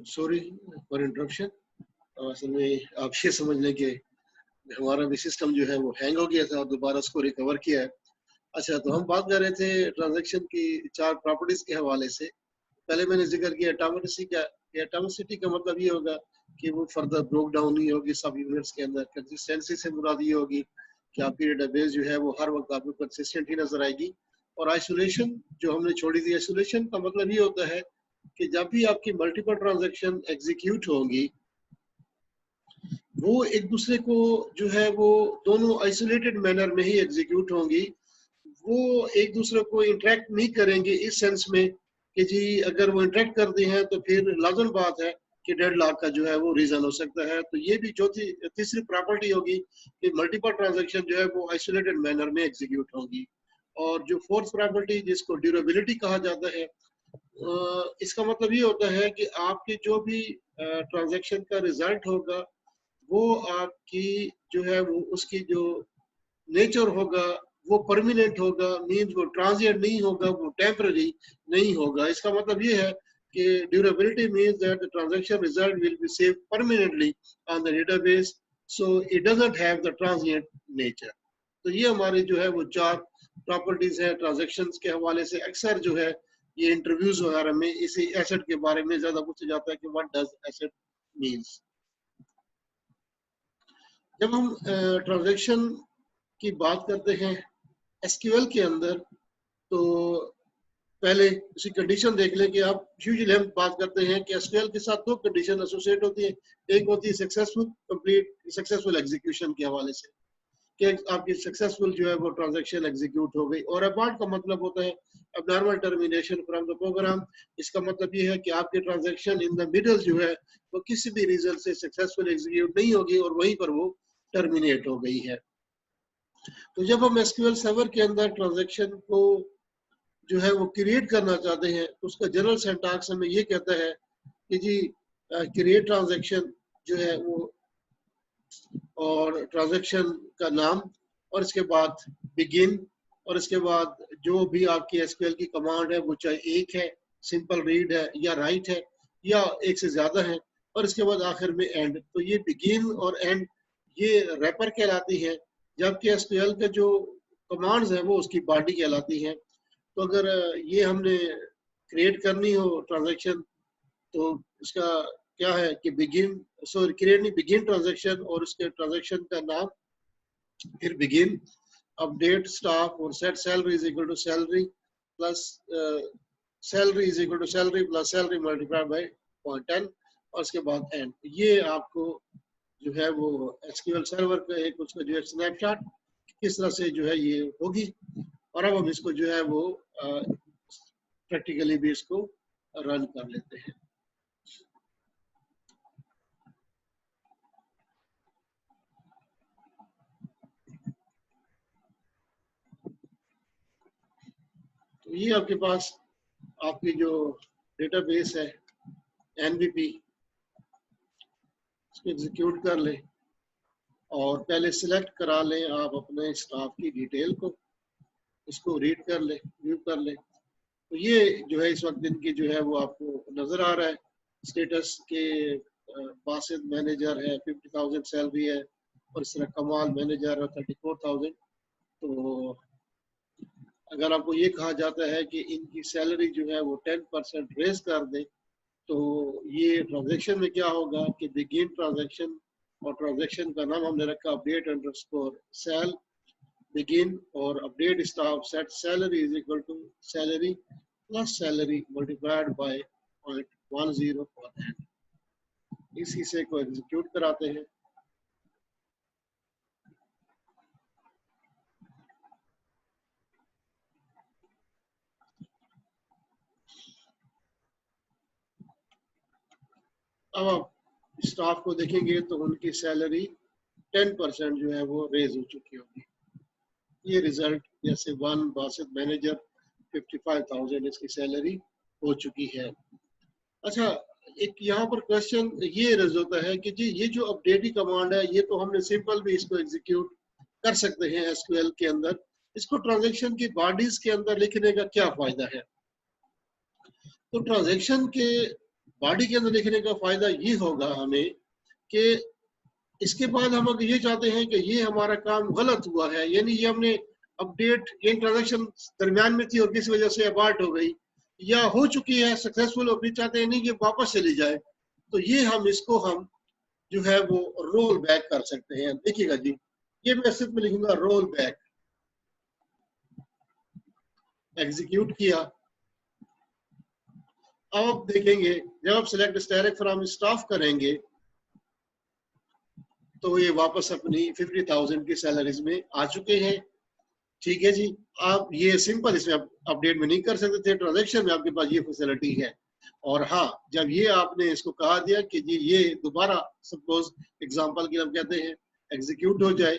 Sorry for interruption. असल में आप ये समझ लें कि हमारा भी सिस्टम जो है वो हैंग हो गया था और दोबारा उसको रिकवर किया है। अच्छा, तो हम बात कर रहे थे ट्रांजैक्शन की 4 प्रॉपर्टीज के हवाले से। पहले मैंने जिक्र किया एटॉमिसिटी का। एटॉमिसिटी का मतलब ये होगा कि वो फर्दर ब्रोक डाउन नहीं होगी सब यूनिट्स के अंदर। कंसिस्टेंसी से मुराद ये होगी कि आपकी डेटाबेस जो है वो हर वक्त आपको कंसिस्टेंट ही नजर आएगी। और आइसोलेशन जो हमने छोड़ी थी, आइसोलेशन का मतलब ये होता है कि जब भी आपकी मल्टीपल ट्रांजैक्शन एग्जीक्यूट होंगी, वो एक दूसरे को जो है वो दोनों आइसोलेटेड मैनर में ही एग्जीक्यूट होंगी। वो एक दूसरे को इंटरेक्ट नहीं करेंगे इस सेंस में कि जी अगर वो इंटरेक्ट करते हैं तो फिर लाजम बात है कि डेडलॉक का जो है वो रीजन हो सकता है। तो ये भी तीसरी प्रॉपर्टी होगी कि मल्टीपल ट्रांजैक्शन जो है वो आइसोलेटेड मैनर में एग्जीक्यूट होगी। और जो फोर्थ प्रॉपर्टी जिसको ड्यूरेबिलिटी कहा जाता है, इसका मतलब ये होता है कि आपके जो भी ट्रांजैक्शन का रिजल्ट होगा वो आपकी जो है वो उसकी जो नेचर होगा वो परमानेंट होगा। मींस वो ट्रांजिएंट नहीं होगा, वो टेम्पररी नहीं होगा। इसका मतलब ये है कि durability means that the transaction result will be saved permanently on the database, so it doesn't have the transient nature. तो ये हमारी जो है वो 4 प्रॉपर्टीज है ट्रांजैक्शंस के हवाले से। अक्सर जो है ये इंटरव्यूज वगैरह में इसी एसेट के बारे में ज्यादा पूछा जाता है कि व्हाट डज एसेट मींस। जब हम ट्रांजैक्शन की बात करते हैं एसक्यूएल के अंदर, तो पहले उसी कंडीशन देख लें कि आप यूजुअली हम बात करते हैं कि एसक्यूएल के साथ 2 कंडीशन एसोसिएट होती है। एक होती है सक्सेसफुल कंप्लीट, सक्सेसफुल एग्जीक्यूशन के हवाले से कि आपकी सक्सेसफुल जो है वो ट्रांजैक्शन एग्जीक्यूट हो गई। और अबार्ट का मतलब होता है abnormal termination from the program. इसका मतलब ये है कि आपके ट्रांजैक्शन इन द मिडल जो है वो किसी भी रीजन से सक्सेसफुल एग्जीक्यूट नहीं होगी और वहीं पर वो टर्मिनेट हो गई है। तो जब हम एसक्यूएल सर्वर के अंदर ट्रांजैक्शन को जो है वो क्रिएट करना चाहते हैं तो उसका जनरल सिंटैक्स हमें ये कहता है कि जी क्रिएट ट्रांजैक्शन जो है वो और ट्रांजैक्शन का नाम और इसके बाद बिगिन और इसके बाद जो भी आपकी एसक्यूएल की कमांड है वो चाहे एक है, सिंपल रीड है या राइट है या एक से ज्यादा है, और इसके बाद आखिर में एंड। तो ये बिगिन और एंड ये रैपर कहलाती है, जबकि एसक्यूएल के जो कमांड्स हैं वो उसकी बॉडी कहलाती हैं। तो अगर ये हमने क्रिएट करनी हो ट्रांजैक्शन तो इसका क्या है कि बिगिन, सॉरी क्रिएट नहीं, बिगिन ट्रांजैक्शन और उसके ट्रांजैक्शन का नाम, फिर बिगिन, अपडेट स्टाफ और set salary is equal to salary plus salary is equal to salary plus salary multiplied by 0.10 और उसके बाद एंड। ये आपको जो है वो एसक्यूएल सर्वर का एक उसका जो है स्नैपशॉट किस तरह से जो है ये होगी। और अब हम इसको जो है वो प्रैक्टिकली भी इसको रन कर लेते हैं। तो ये आपके पास आपकी जो डेटाबेस है एनवीपी, इसको एग्जीक्यूट कर लें और पहले सिलेक्ट करा लें आप अपने स्टाफ की डिटेल को, इसको रीड कर लें, व्यू कर लें। तो ये जो है इस वक्त इनकी जो है वो आपको नजर आ रहा है स्टेटस के। बासित मैनेजर है 50,000 सैलरी है और इस तरह कमाल मैनेजर है 34,000। तो अगर आपको ये कहा जाता है कि इनकी सैलरी जो है वो 10% रेज कर दें, तो ये ट्रांजैक्शन में क्या होगा कि बिगिन ट्रांजैक्शन और ट्रांजैक्शन का नाम हमने रखा अपडेट अंडरस्कोर सेल बिगिन और update staff set salary is equal to salary plus salary multiplied by 0.10 for end. इस हिस्से को एग्जीक्यूट कराते हैं। अब आप स्टाफ को देखेंगे तो उनकी सैलरी 10% जो है वो रेज हो चुकी होगी। ये रिजल्ट जैसे वन बासित मैनेजर 55,000 इसकी सैलरी हो चुकी है। अच्छा, एक यहाँ पर क्वेश्चन ये रेज होता है कि जी ये जो अपडेट कमांड है ये तो हमने सिंपल भी इसको एग्जीक्यूट कर सकते हैं एसक्यूएल के अंदर, इसको ट्रांजैक्शन की बॉडीज के अंदर लिखने का क्या फायदा है? तो ट्रांजैक्शन के बॉडी के अंदर लिखने का फायदा ये होगा हमें कि इसके बाद हम अगर ये चाहते हैं कि ये हमारा काम गलत हुआ है, यानी ये हमने अपडेट, ये ट्रांजैक्शन दरमियान में थी और किसी वजह से अबार्ट हो गई या हो चुकी है सक्सेसफुल, और फिर चाहते हैं नहीं कि वापस चली जाए, तो ये हम इसको हम जो है वो रोल बैक कर सकते हैं। देखिएगा जी, ये मैं सिर्फ में लिखूंगा रोल बैक, एग्जीक्यूट किया। अब आप देखेंगे जब आप सिलेक्ट डायरेक्ट फ्रॉम स्टाफ करेंगे तो ये वापस अपनी 50,000 की सैलरीज में आ चुके हैं। ठीक है जी, आप ये सिंपल इसमें अपडेट में नहीं कर सकते थे, ट्रांजैक्शन में आपके पास ये फैसिलिटी है। और हाँ, जब ये आपने इसको कहा दिया कि जी ये दोबारा सपोज एग्जांपल के हम कहते हैं एग्जीक्यूट हो जाए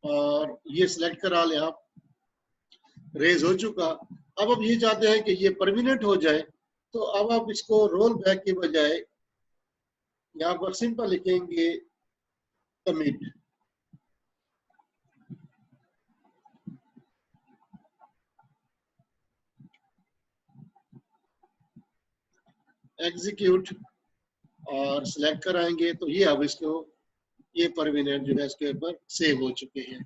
और ये सिलेक्ट करा लें आप, रेज हो चुका, अब आप ये चाहते हैं कि ये परमानेंट हो जाए, तो अब आप इसको रोल बैक के बजाय यहाँ पर सिंपल लिखेंगे कमिट। एग्जीक्यूट और सिलेक्ट कराएंगे तो ये अब इसको ये परमानेंट जो है इसके ऊपर सेव हो चुके हैं।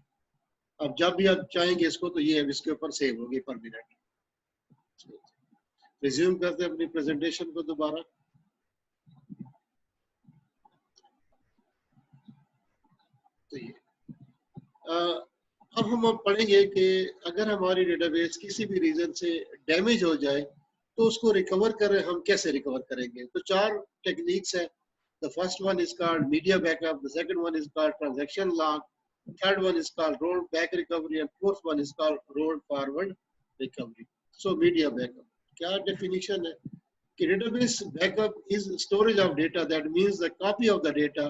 अब जब भी आप चाहेंगे इसको तो ये अब इसके ऊपर सेव होगी परमानेंट। रिज्यूम करते हैं अपनी प्रेजेंटेशन को दोबारा। तो ये अब हम पढ़ेंगे कि अगर हमारी डेटाबेस किसी भी रीजन से डैमेज हो जाए तो उसको रिकवर करें, हम कैसे रिकवर करेंगे। तो 4 टेक्निक्स है। The first one is called media backup, the second one is called transaction log, third one is called roll back recovery and fourth one is called roll forward recovery. So media backup क्या definition है कि database backup is storage of data that means the copy of the data.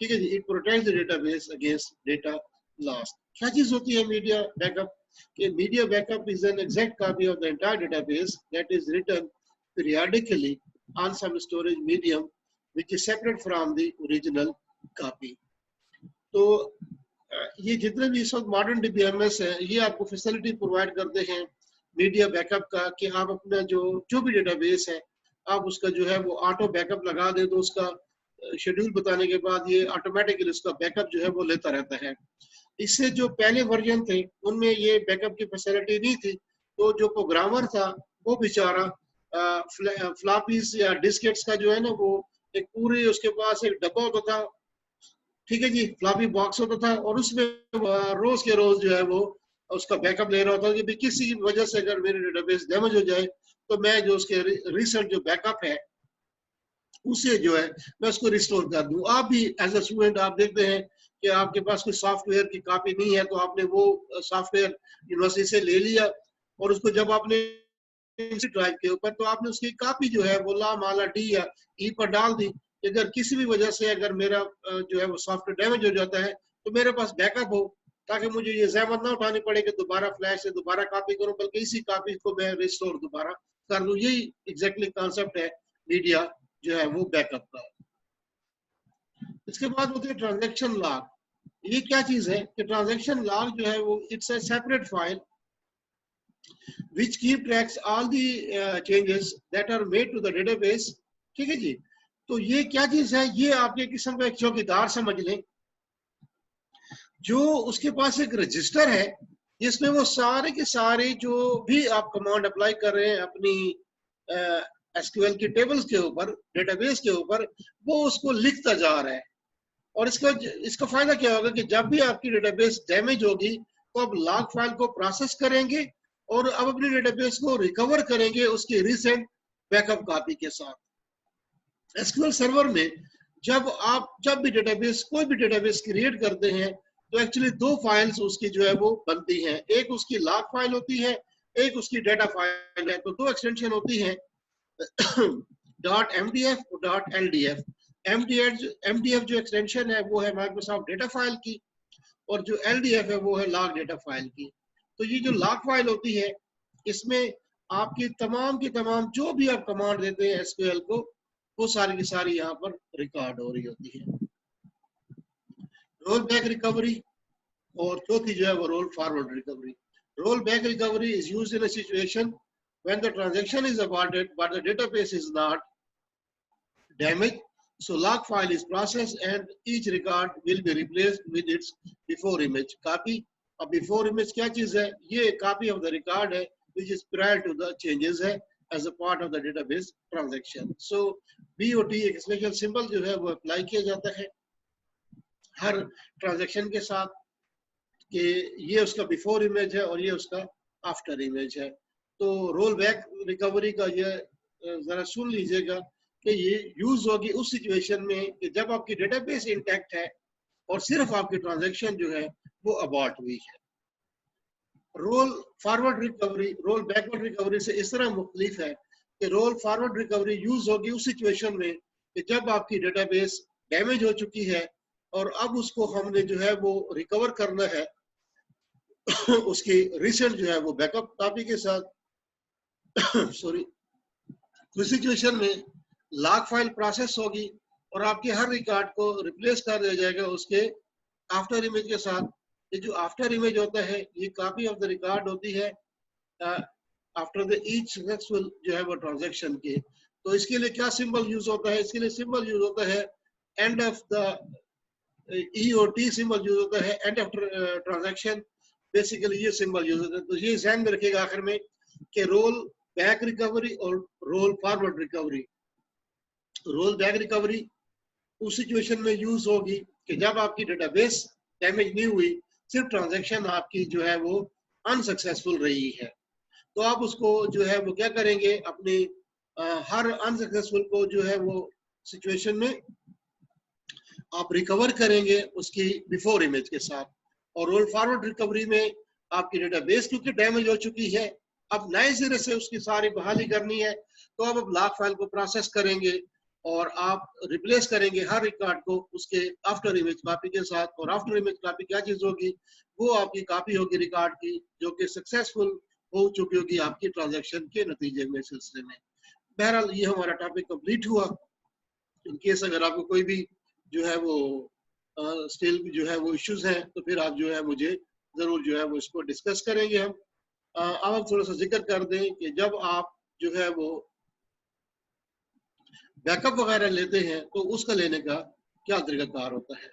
ठीक है जी, it protects the database against data loss. क्या चीज होती है मीडिया बैकअप? कि media backup is an exact copy of the entire database that is written periodically on some storage medium which is separate from the original copy. तो ये जितने भी इस वक्त मॉडर्न डीबीएमएस है ये आपको फैसिलिटी प्रोवाइड करते हैं मीडिया बैकअप का, कि आप अपना जो भी डेटाबेस है आप उसका जो है वो ऑटो बैकअप लगा दें, तो उसका शेड्यूल बताने के बाद ये ऑटोमेटिकली उसका बैकअप जो है वो लेता रहता है। इससे जो पहले वर्जन थे उनमें ये बैकअप की फैसिलिटी नहीं थी, तो जो प्रोग्रामर था वो बेचारा फ्लॉपीज या डिस्केट्स का जो है ना वो एक पूरी उसके पास एक डब्बा होता था, ठीक है जी, फ्लॉपी बॉक्स होता था और उसमें रोज के रोज जो है वो उसका बैकअप ले रहा होता था कि किसी वजह से अगर मेरे डेटाबेस डैमेज हो जाए तो मैं जो उसके रिसेंट जो बैकअप है उसे जो है मैं उसको रिस्टोर कर दूं। आप भी एज अ स्टूडेंट आप देखते हैं कि आपके पास कोई सॉफ्टवेयर की कॉपी नहीं है तो आपने वो सॉफ्टवेयर यूनिवर्सिटी से ले लिया और उसको जब आपने ड्राइव के ऊपर तो आपने उसकी कॉपी जो है वो ला माला डी या ई पर डाल दी। अगर किसी भी वजह से अगर मेरा जो है वो सॉफ्टवेयर डैमेज हो जाता है तो मेरे पास बैकअप हो, ताकि मुझे ये जहमत ना उठानी पड़े कि दोबारा फ्लैश से दोबारा कॉपी करूं, बल्कि इसी कॉपी को मैं रिस्टोर दोबारा कर दूं। यही एग्जैक्टली कॉन्सेप्ट है मीडिया जो है वो बैकअप का। इसके बाद होते हैं ट्रांजैक्शन लॉग। ये क्या चीज है कि ट्रांजैक्शन लॉग जो है वो it's a separate file which keep tracks all the changes that are made to the database। ठीक है जी, तो ये क्या चीज है, ये आपके किस्म का एक चौकीदार समझ लें जो उसके पास एक रजिस्टर है जिसमें वो सारे के सारे जो भी आप कमांड अप्लाई कर रहे हैं अपनी एसक्यूएल की टेबल्स के ऊपर, डेटाबेस के ऊपर, वो उसको लिखता जा रहा है। और इसका फायदा क्या होगा कि जब भी आपकी डेटाबेस डैमेज होगी तो आप लॉग फाइल को प्रोसेस करेंगे और अब अपनी डेटाबेस को रिकवर करेंगे उसकी रिसेंट बैकअप कॉपी के साथ। एसक्यूएल सर्वर में जब भी डेटाबेस कोई भी डेटाबेस क्रिएट करते हैं तो एक्चुअली 2 फाइल्स उसकी जो है वो बनती हैं, एक उसकी लॉग फाइल होती है, एक उसकी डेटा फाइल है। तो 2 एक्सटेंशन होती हैं .mdf और .ldf। MDF जो एक्सटेंशन है वो है माइक्रोसॉफ्ट डेटा फाइल की और जो LDF है वो है लॉग डेटा फाइल की। तो ये जो लॉग फाइल होती है इसमें आपकी तमाम की तमाम जो भी आप कमांड देते हैं एसक्यूएल को वो सारी की सारी यहाँ पर रिकॉर्ड हो रही होती है। रोल बैक रिकवरी और चौथी जो है वो roll forward recovery. Roll back recovery is used in a situation when the transaction is aborted but the database is not, damage. So log file is processed and each record will be replaced with its before image copy. अब before image क्या चीज है? ये copy of the record है which is prior to the changes है as a part of the database transaction. So BOT एक special symbol जो है वो apply किया जाता है हर transaction के साथ कि ये उसका बिफोर इमेज है और ये उसका आफ्टर इमेज है. तो रोल बैक रिकवरी का ये जरा सुन लीजिएगा कि ये यूज होगी उस सिचुएशन में कि जब आपकी डेटाबेस इंटैक्ट है और सिर्फ आपकी ट्रांजैक्शन जो है वो अबॉर्ट हुई है. Roll forward recovery roll backward recovery से इस तरह मुख्तलिफ है कि रोल फॉरवर्ड रिकवरी यूज होगी उस सिचुएशन में कि जब आपकी डेटाबेस डैमेज हो चुकी है और अब उसको हमने जो है वो रिकवर करना है उसकी रिसेंट जो है वो बैकअप कॉपी के साथ सॉरी उस सिचुएशन में लॉग फाइल प्रोसेस होगी और आपके हर रिकॉर्ड को रिप्लेस कर दिया जाएगा उसके आफ्टर इमेज के साथ. ये जो आफ्टर इमेज होता है ये कॉपी ऑफ द रिकॉर्ड होती है आफ्टर द ईच सक्सेसफुल जो है वो ट्रांजैक्शन के. तो इसके लिए क्या सिंबल यूज होता है? इसके लिए सिंबल यूज होता है end of the EOT symbol use होता है एंड ऑफ ट्रांजैक्शन. बेसिकली ये सिंबल यूज होता है. तो ये ध्यान में रखिएगा आखिर में कि रोल बैक रिकवरी और roll forward recovery. Roll back recovery उस सिचुएशन में यूज होगी कि जब आपकी डेटाबेस डैमेज नहीं हुई, सिर्फ ट्रांजैक्शन आपकी जो है वो अनसक्सेसफुल रही है. तो आप उसको जो है वो क्या करेंगे, अपनी हर अनसक्सेसफुल को जो है वो सिचुएशन में आप रिकवर करेंगे उसकी बिफोर इमेज के साथ. और रोल फॉरवर्ड रिकवरी में आपकी डेटाबेस क्योंकि डैमेज हो चुकी है, अब नए सिरे से उसकी सारी बहाली करनी है. तो अब लॉग फाइल को प्रोसेस करेंगे और आप रिप्लेस करेंगे हर रिकॉर्ड को उसके आफ्टर इमेज कॉपी के साथ. और आफ्टर इमेज कॉपी क्या चीज होगी? वो आपकी कॉपी होगी रिकॉर्ड की जो कि सक्सेसफुल हो चुकी होगी आपकी ट्रांजैक्शन के नतीजे में सिलसिले में. बहरहाल ये हमारा टॉपिक कंप्लीट हुआ. इन केस अगर आपको कोई भी जो है वो स्टिल जो है वो इश्यूज हैं तो फिर आप जो है मुझे जरूर जो है वो इसको डिस्कस करेंगे हम. अब हम थोड़ा सा जिक्र कर दें कि जब आप जो है वो बैकअप वगैरह लेते हैं तो उसका लेने का क्या तरीकाकार होता है.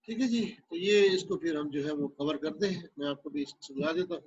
ठीक है जी, तो ये इसको फिर हम जो है वो कवर करते हैं. मैं आपको भी समझा देता हूँ.